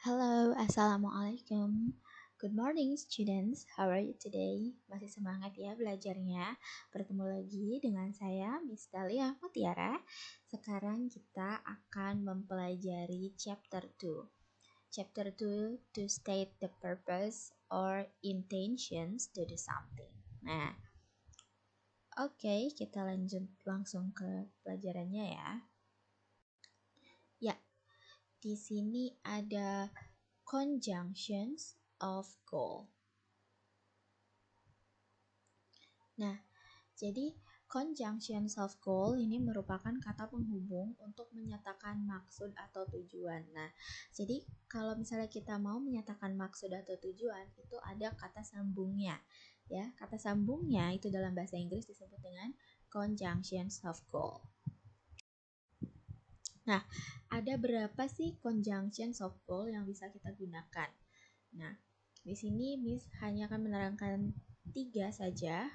Halo, Assalamualaikum. Good morning students, how are you today? Masih semangat ya belajarnya? Bertemu lagi dengan saya, Miss Dahlia Mutiara. Sekarang kita akan mempelajari chapter 2. Chapter 2, to state the purpose or intentions to do something. Nah, oke, kita lanjut langsung ke pelajarannya ya. Ya, di sini ada conjunctions of goal. Nah, jadi conjunctions of goal ini merupakan kata penghubung untuk menyatakan maksud atau tujuan. Nah, jadi kalau misalnya kita mau menyatakan maksud atau tujuan, itu ada kata sambungnya. Ya, kata sambungnya itu dalam bahasa Inggris disebut dengan conjunctions of goal. Nah, ada berapa sih conjunctions of goal yang bisa kita gunakan? Nah, di sini Miss hanya akan menerangkan 3 saja.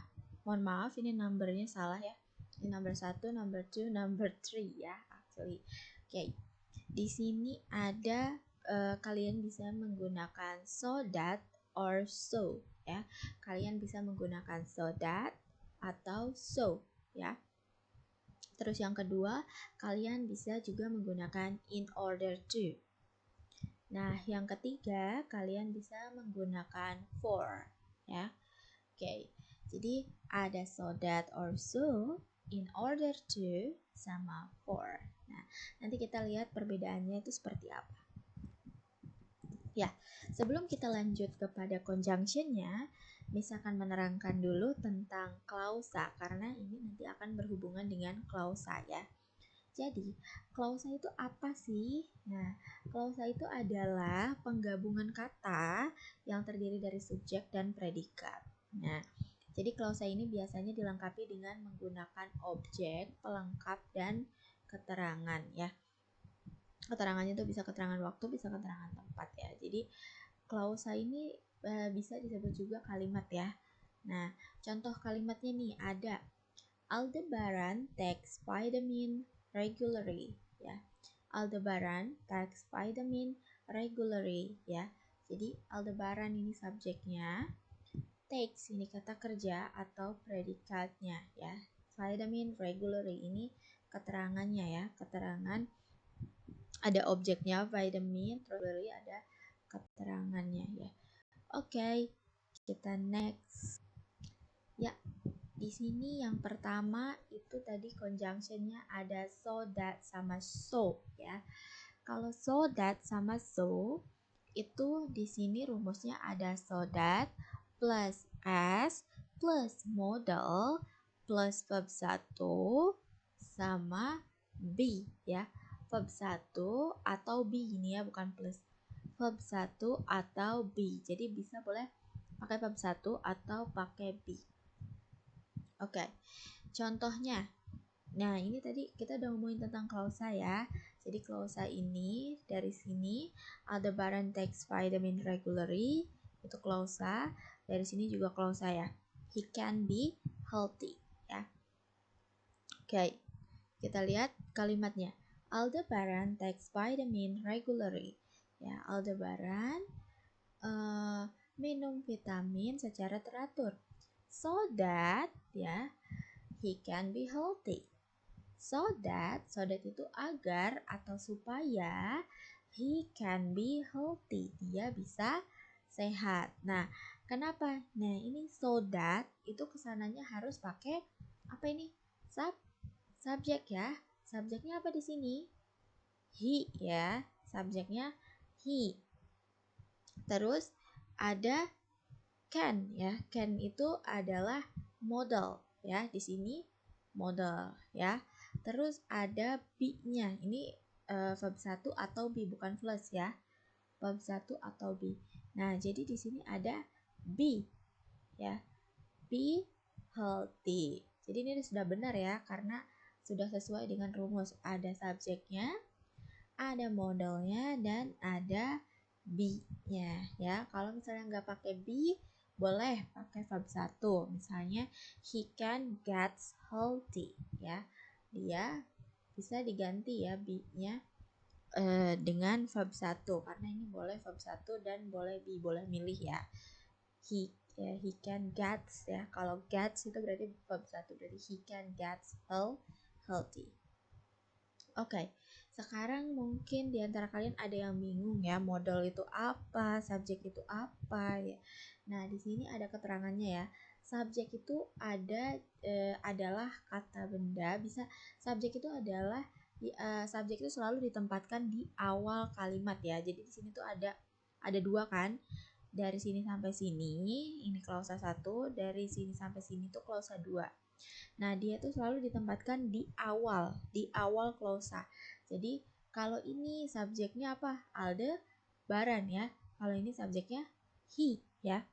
Mohon maaf, ini numbernya salah ya. Ini number 1, number 2, number 3 ya, actually. Oke. Di sini ada kalian bisa menggunakan so that or so ya. Kalian bisa menggunakan so that atau so ya. Terus yang kedua, kalian bisa juga menggunakan in order to. Nah, yang ketiga, kalian bisa menggunakan for, ya. Oke, jadi ada so that or so, in order to, sama for. Nah, nanti kita lihat perbedaannya itu seperti apa. Ya, sebelum kita lanjut kepada conjunctionnya, Miss akan menerangkan dulu tentang klausa, karena ini nanti akan berhubungan dengan klausa ya. Jadi, klausa itu apa sih? Nah, klausa itu adalah penggabungan kata yang terdiri dari subjek dan predikat. Nah, jadi klausa ini biasanya dilengkapi dengan menggunakan objek, pelengkap, dan keterangan ya. Keterangannya itu bisa keterangan waktu, bisa keterangan tempat ya. Jadi, klausa ini bisa disebut juga kalimat ya. Nah, contoh kalimatnya nih ada Aldebaran takes vitamin regularly ya. Aldebaran takes vitamin regularly ya. Jadi Aldebaran ini subjeknya, takes ini kata kerja atau predikatnya ya. Vitamin regularly ini keterangannya ya, keterangan ada objeknya vitamin, regularly ada keterangannya ya. Oke, kita next. Ya, di sini yang pertama itu tadi conjunctionnya ada so that sama so ya. Kalau so that sama so itu di sini rumusnya ada so that plus as plus modal plus verb 1 sama be ya. Verb 1 atau be ini ya, bukan plus. Verb 1 atau be. Jadi bisa boleh pakai verb 1 atau pakai be. Oke, contohnya. Nah, ini tadi kita udah ngomongin tentang klausa ya. Jadi klausa ini dari sini Aldebaran takes vitamin regularly, itu klausa. Dari sini juga klausa ya. He can be healthy ya. Oke, kita lihat kalimatnya. Aldebaran takes vitamin regularly. Ya, Aldebaran minum vitamin secara teratur. So that ya, he can be healthy. So that itu agar atau supaya he can be healthy. Dia bisa sehat. Nah, kenapa? Nah, ini so that itu kesananya harus pakai apa ini? Subjek ya. Subjeknya apa di sini? He ya. Subjeknya he. Terus ada can ya. Can itu adalah modal ya. Di sini modal ya. Terus ada be-nya. Ini verb 1 atau be, bukan plus ya. Verb 1 atau be. Nah, jadi di sini ada be ya. Be healthy. Jadi ini sudah benar ya, karena sudah sesuai dengan rumus. Ada subjeknya, ada modalnya, dan ada be-nya ya. Kalau misalnya nggak pakai be, boleh pakai verb 1. Misalnya he can get healthy ya. Dia bisa diganti ya be-nya dengan verb 1 karena ini boleh verb 1 dan boleh milih ya. He can gets ya. Kalau gets itu berarti verb 1, berarti he can gets healthy. Oke, sekarang mungkin di antara kalian ada yang bingung ya, modal itu apa, subjek itu apa ya. Nah, di sini ada keterangannya ya. Subjek itu adalah kata benda, bisa subjek itu adalah subjek itu selalu ditempatkan di awal kalimat ya. Jadi di sini tuh ada dua kan. Dari sini sampai sini, ini klausa 1, dari sini sampai sini tuh klausa 2. Nah, dia tuh selalu ditempatkan di awal klausa. Jadi, kalau ini subjeknya apa? Aldebaran ya. Kalau ini subjeknya he ya.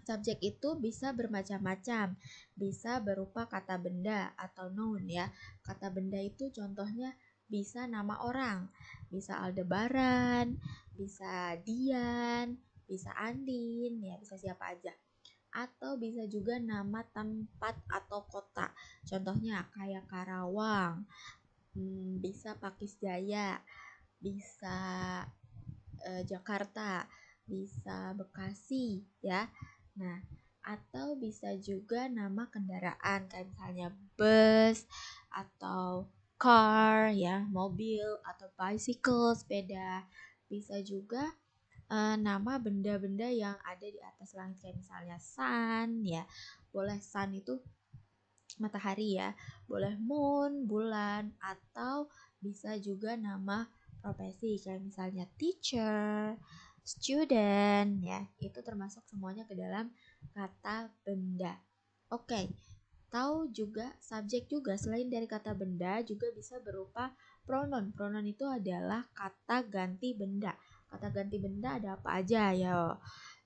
Subjek itu bisa bermacam-macam, bisa berupa kata benda atau noun ya. Kata benda itu contohnya bisa nama orang, bisa Aldebaran, bisa Dian, bisa Andin, ya bisa siapa aja. Atau bisa juga nama tempat atau kota. Contohnya kayak Karawang, bisa Pakis Jaya, bisa Jakarta, bisa Bekasi ya. Nah, atau bisa juga nama kendaraan kayak misalnya bus atau car ya, mobil atau bicycle, sepeda. Bisa juga nama benda-benda yang ada di atas langit kayak misalnya sun ya. Boleh sun itu matahari ya, boleh moon, bulan, atau bisa juga nama profesi kayak misalnya teacher, student ya. Itu termasuk semuanya ke dalam kata benda. Oke. Tahu juga subjek juga selain dari kata benda juga bisa berupa pronoun. Pronoun itu adalah kata ganti benda. Kata ganti benda ada apa aja ya?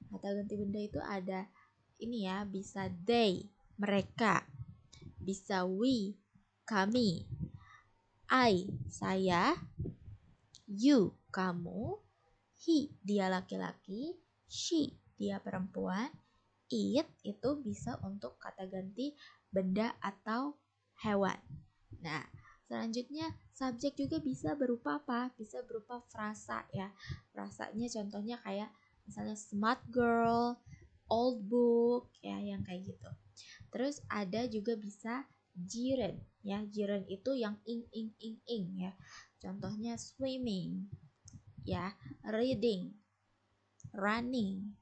Kata ganti benda itu ada ini ya, bisa they, mereka, bisa we, kami, I, saya, you, kamu, he, dia laki-laki, she, dia perempuan, it itu bisa untuk kata ganti benda atau hewan. Nah, selanjutnya subjek juga bisa berupa apa? Bisa berupa frasa ya. Frasanya contohnya kayak misalnya smart girl, old book ya, yang kayak gitu. Terus ada juga bisa jiren ya. Jiren itu yang ing ya. Contohnya swimming ya, reading, running,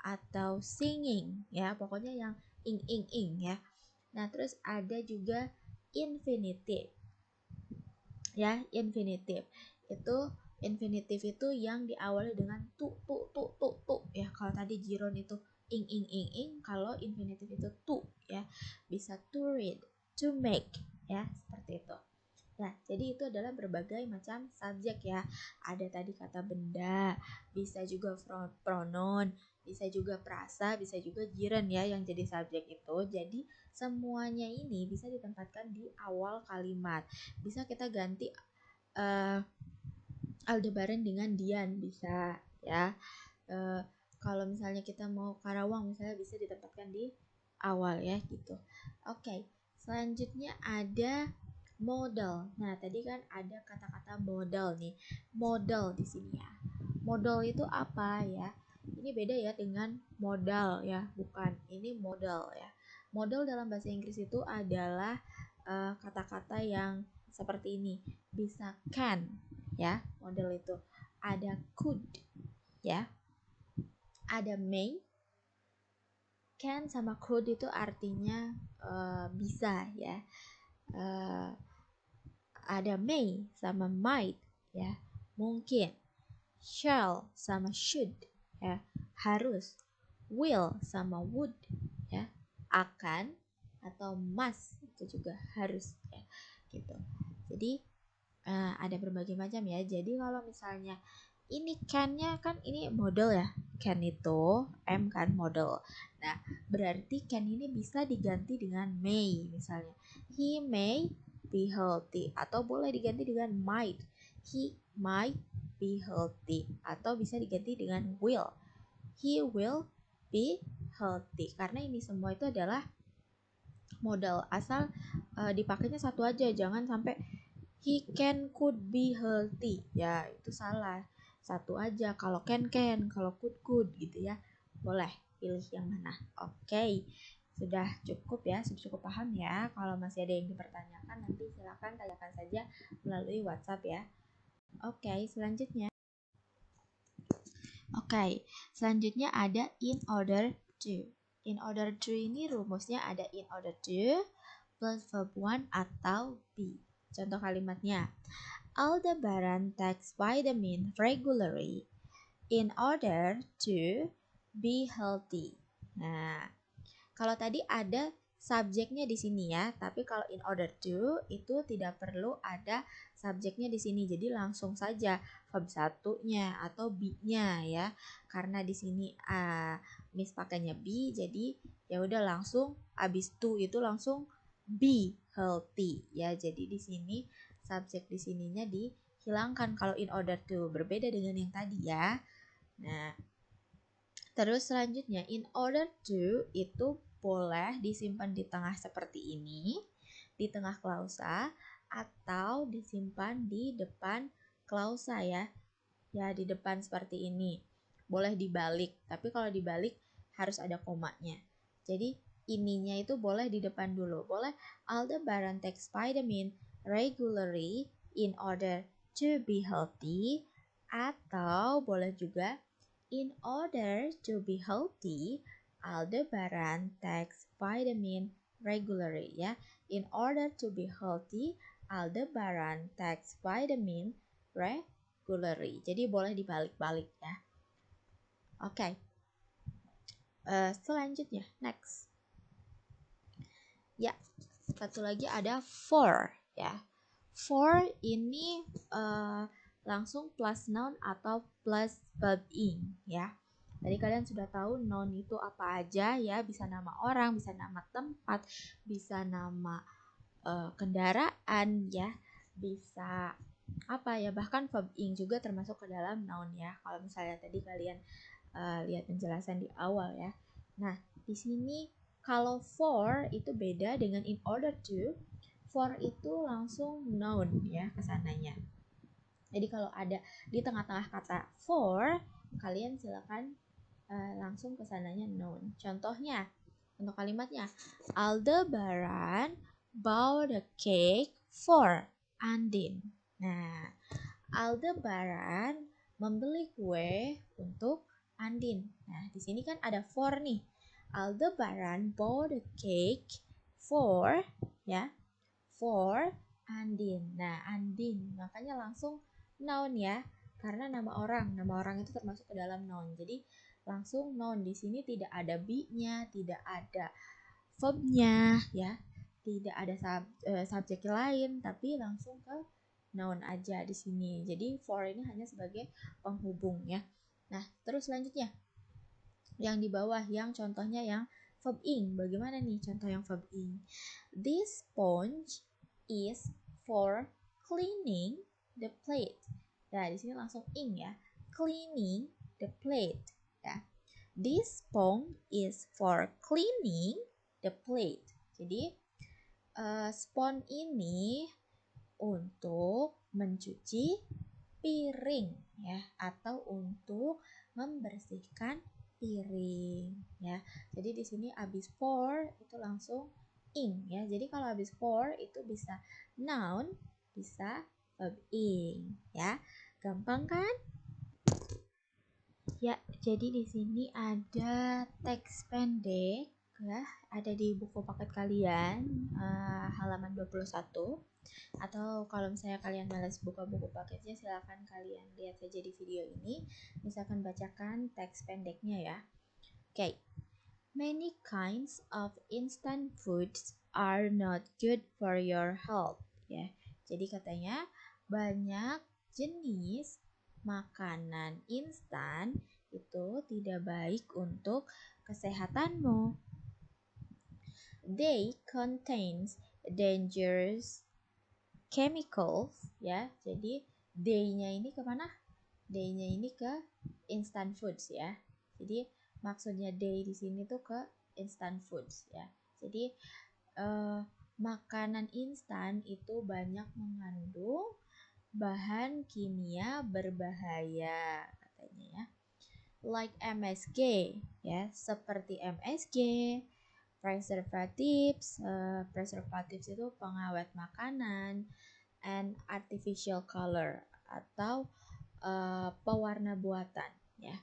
atau singing ya, pokoknya yang ing ya. Nah, terus ada juga infinitive ya. Infinitive itu yang diawali dengan tu ya. Kalau tadi jiron itu ing, kalau infinitive itu tu ya. Bisa to read, to make ya, seperti itu. Nah, jadi itu adalah berbagai macam subjek ya. Ada tadi kata benda, bisa juga pronoun, bisa juga prasa, bisa juga jiran ya yang jadi subjek itu. Jadi semuanya ini bisa ditempatkan di awal kalimat. Bisa kita ganti Aldebaran dengan Dian bisa ya. Kalau misalnya kita mau Karawang misalnya bisa ditempatkan di awal ya gitu. Oke, selanjutnya ada modal. Nah, tadi kan ada kata-kata modal nih. Modal di sini ya. Modal itu apa ya? Ini beda ya dengan modal ya, bukan. Ini modal ya. Modal dalam bahasa Inggris itu adalah kata-kata yang seperti ini. Bisa can ya, modal itu. Ada could ya. Ada may. Can sama could itu artinya bisa ya. Ada may sama might ya, mungkin. Shall sama should ya, harus. Will sama would ya, akan. Atau must itu juga harus ya, gitu. Jadi ada berbagai macam ya. Jadi kalau misalnya ini can-nya kan ini model ya, can itu M kan model. Nah, berarti can ini bisa diganti dengan may. Misalnya he may be healthy, atau boleh diganti dengan might. He might be healthy, atau bisa diganti dengan will. He will be healthy. Karena ini semua itu adalah modal, asal dipakainya satu aja, jangan sampai He can could be healthy. Ya, itu salah. Satu aja. Kalau can, kalau could gitu ya. Boleh pilih yang mana. Oke. Sudah cukup ya, sudah cukup paham ya. Kalau masih ada yang dipertanyakan, nanti silakan tanyakan saja melalui WhatsApp ya. Oke, selanjutnya. Selanjutnya ada in order to. In order to ini rumusnya ada in order to plus verb one atau be. Contoh kalimatnya, Aldebaran takes vitamin regularly in order to be healthy. Nah, kalau tadi ada subjeknya di sini ya, tapi kalau in order to itu tidak perlu ada subjeknya di sini. Jadi langsung saja verb satunya atau be-nya ya. Karena di sini Miss pakainya be, jadi ya udah langsung abis to itu langsung be healthy ya. Jadi di sini subjek di sininya dihilangkan kalau in order to, berbeda dengan yang tadi ya. Nah, terus selanjutnya in order to itu boleh disimpan di tengah seperti ini, di tengah klausa, atau disimpan di depan klausa ya. Ya, di depan seperti ini. Boleh dibalik, tapi kalau dibalik harus ada komanya. Jadi ininya itu boleh di depan dulu. Boleh Aldebaran takes vitamin regularly in order to be healthy, atau boleh juga in order to be healthy, Aldebaran takes vitamin regularly ya. In order to be healthy, Aldebaran takes vitamin regularly. Jadi boleh dibalik-balik ya. Oke. Selanjutnya, next. Ya, satu lagi ada for ya. For ini langsung plus noun atau plus verb ing ya. Tadi kalian sudah tahu noun itu apa aja ya, bisa nama orang, bisa nama tempat, bisa nama kendaraan ya, bisa apa ya, bahkan verb ing juga termasuk ke dalam noun ya. Kalau misalnya tadi kalian lihat penjelasan di awal ya. Nah, di sini kalau for itu beda dengan in order to. For itu langsung noun ya kesananya. Jadi kalau ada di tengah-tengah kata for, kalian silakan langsung kesananya noun. Contohnya, untuk kalimatnya, Aldebaran bought a cake for Andin. Nah, Aldebaran membeli kue untuk Andin. Nah, di sini kan ada for nih. Aldebaran bought a cake for ya, for Andin. Nah, Andin makanya langsung noun ya, karena nama orang itu termasuk ke dalam noun. Jadi langsung noun. Di sini tidak ada be-nya, tidak ada verb-nya ya, tidak ada subjek lain, tapi langsung ke noun aja di sini. Jadi for ini hanya sebagai penghubung ya. Nah, terus selanjutnya yang di bawah, yang contohnya yang verb ing. Bagaimana nih contoh yang verb ing? This sponge is for cleaning the plate. Nah, di sini langsung ing ya. Cleaning the plate ya. This sponge is for cleaning the plate. Jadi sponge ini untuk mencuci piring ya, atau untuk membersihkan piring ya. Jadi di sini abis for itu langsung ing ya. Jadi kalau abis for itu bisa noun, bisa verb ing ya. Gampang kan? Ya, jadi di sini ada teks pendek ya, ada di buku paket kalian halaman 21. Atau kalau misalnya kalian malas buka buku paketnya, silahkan kalian lihat saja di video ini. Misalkan bacakan teks pendeknya ya. Okay. Many kinds of instant foods are not good for your health. Ya. Jadi katanya banyak jenis makanan instan itu tidak baik untuk kesehatanmu. They contains dangerous chemicals ya. Jadi day-nya ini kemana? Day-nya ini ke instant foods ya. Jadi maksudnya day di sini tuh ke instant foods ya. Jadi makanan instan itu banyak mengandung bahan kimia berbahaya katanya ya. Like MSG ya, seperti MSG, preservatives, preservatives itu pengawet makanan, and artificial color atau pewarna buatan ya.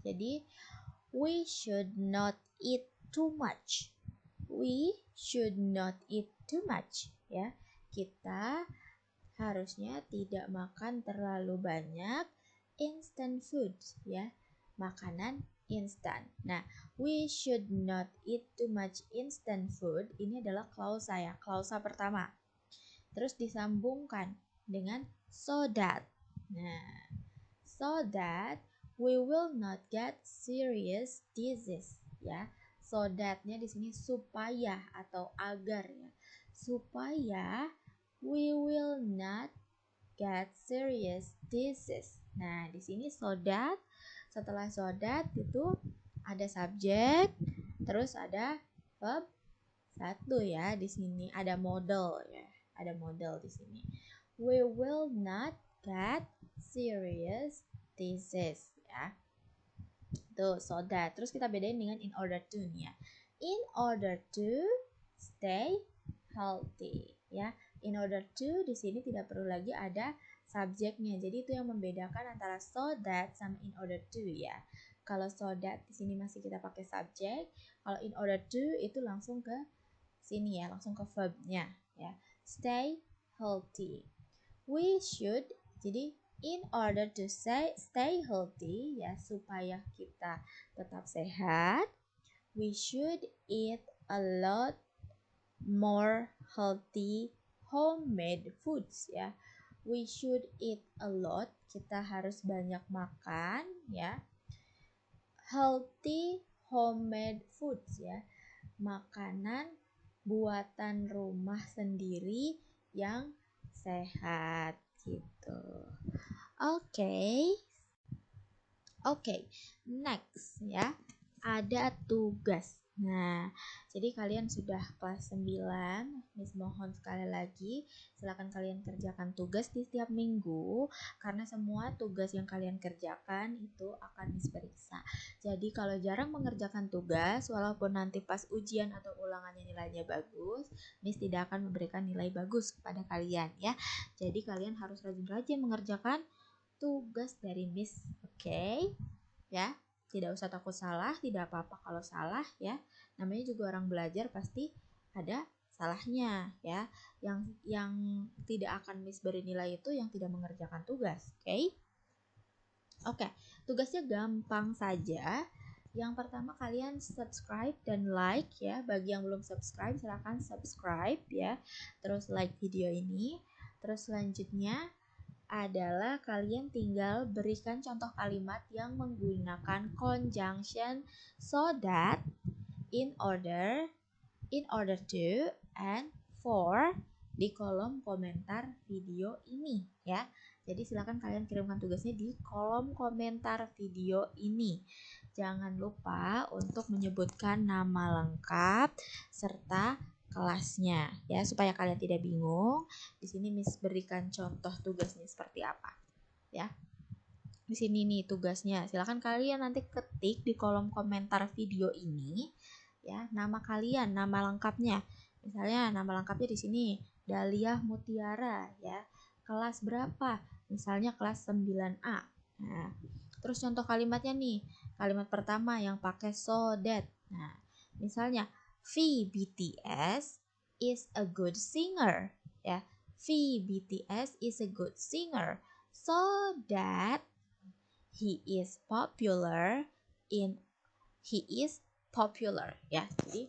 Jadi we should not eat too much. We should not eat too much ya. Kita harusnya tidak makan terlalu banyak instant food ya. Makanan instan. Nah, we should not eat too much instant food. Ini adalah klausa ya, klausa pertama. Terus disambungkan dengan so that. Nah, so that we will not get serious disease ya. So that-nya di sini supaya atau agar ya. Supaya we will not get serious disease. Nah, di sini so that, setelah so that itu ada subjek, terus ada verb satu ya di sini, ada model ya. Ada model di sini. We will not get serious disease ya. Tuh, so that. Terus kita bedain dengan in order to nih ya. In order to stay healthy ya. In order to di sini tidak perlu lagi ada subjeknya. Jadi itu yang membedakan antara so that sama in order to ya. Kalau so that di sini masih kita pakai subjek, kalau in order to itu langsung ke sini ya, langsung ke verbnya ya. Stay healthy. We should, jadi in order to stay healthy ya, supaya kita tetap sehat, we should eat a lot more healthy homemade foods ya. We should eat a lot, kita harus banyak makan ya. Healthy homemade foods ya, makanan buatan rumah sendiri yang sehat gitu. Oke, next ya, ada tugas. Nah, jadi kalian sudah kelas 9, Miss mohon sekali lagi silakan kalian kerjakan tugas di setiap minggu, karena semua tugas yang kalian kerjakan itu akan Miss periksa. Jadi kalau jarang mengerjakan tugas, walaupun nanti pas ujian atau ulangannya nilainya bagus, Miss tidak akan memberikan nilai bagus kepada kalian ya. Jadi kalian harus rajin-rajin mengerjakan tugas dari Miss, oke? Ya. Tidak usah takut salah, tidak apa-apa kalau salah ya. Namanya juga orang belajar, pasti ada salahnya ya. Yang tidak akan Miss beri nilai itu yang tidak mengerjakan tugas, oke? Oke, tugasnya gampang saja. Yang pertama kalian subscribe dan like ya. Bagi yang belum subscribe silahkan subscribe ya. Terus like video ini. Terus selanjutnya adalah kalian tinggal berikan contoh kalimat yang menggunakan conjunction so that, in order to, and for di kolom komentar video ini ya. Jadi silakan kalian kirimkan tugasnya di kolom komentar video ini. Jangan lupa untuk menyebutkan nama lengkap serta kelasnya ya, supaya kalian tidak bingung. Di sini Miss berikan contoh tugasnya seperti apa ya. Di sini nih tugasnya. Silakan kalian nanti ketik di kolom komentar video ini ya, nama kalian, nama lengkapnya. Misalnya nama lengkapnya di sini Dahlia Mutiara ya. Kelas berapa? Misalnya kelas 9A. Nah, terus contoh kalimatnya nih. Kalimat pertama yang pakai so that. Nah, misalnya VBTS is a good singer ya. VBTS is a good singer so that he is popular ya. Jadi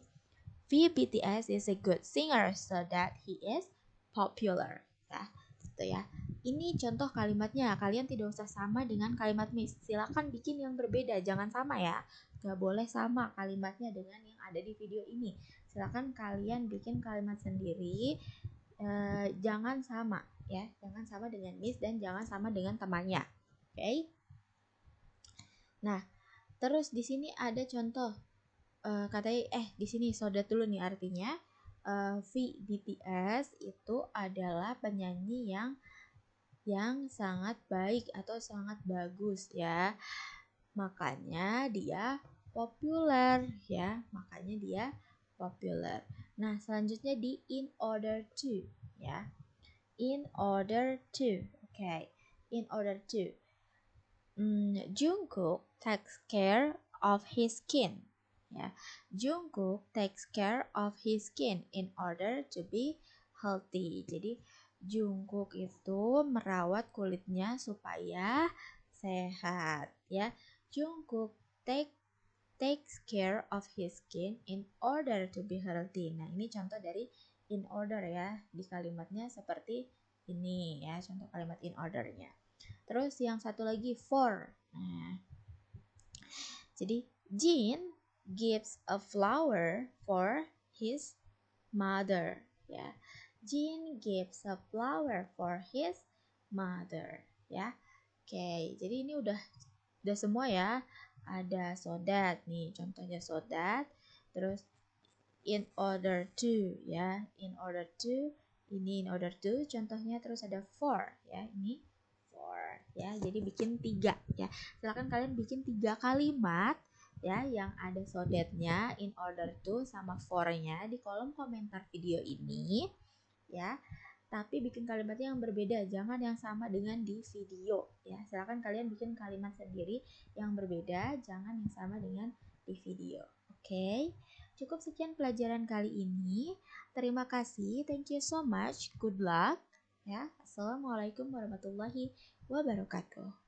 VBTS is a good singer so that he is popular ya. Gitu ya. Ini contoh kalimatnya. Kalian tidak usah sama dengan kalimat Miss. Silakan bikin yang berbeda, jangan sama ya. Gak boleh sama kalimatnya dengan yang ada di video ini. Silakan kalian bikin kalimat sendiri. Jangan sama ya. Jangan sama dengan Miss dan jangan sama dengan temannya. Oke? Nah, terus di sini ada contoh. Katanya di sini so that dulu nih artinya. V BTS itu adalah penyanyi yang sangat baik atau sangat bagus ya. Makanya dia populer ya. Makanya dia populer. Nah, selanjutnya di in order to ya. In order to. Okay. In order to. Jungkook takes care of his skin. Ya. Jungkook takes care of his skin in order to be healthy. Jadi Jungkook itu merawat kulitnya supaya sehat ya. Jungkook takes care of his skin in order to be healthy. Nah, ini contoh dari in order ya. Di kalimatnya seperti ini ya, contoh kalimat in ordernya. Terus yang satu lagi for. Nah, jadi Jin gives a flower for his mother ya. Jin gives a flower for his mother ya. Oke, jadi ini udah semua ya. Ada so that nih, contohnya so that. Terus in order to ya. In order to, ini in order to contohnya. Terus ada for ya, ini ya, jadi bikin 3 ya. Silakan kalian bikin 3 kalimat ya yang ada so that-nya, in order to sama for-nya di kolom komentar video ini ya. Tapi bikin kalimatnya yang berbeda, jangan yang sama dengan di video ya. Silakan kalian bikin kalimat sendiri yang berbeda, jangan yang sama dengan di video. Oke. Cukup sekian pelajaran kali ini. Terima kasih. Thank you so much. Good luck ya. Assalamualaikum warahmatullahi wabarakatuh.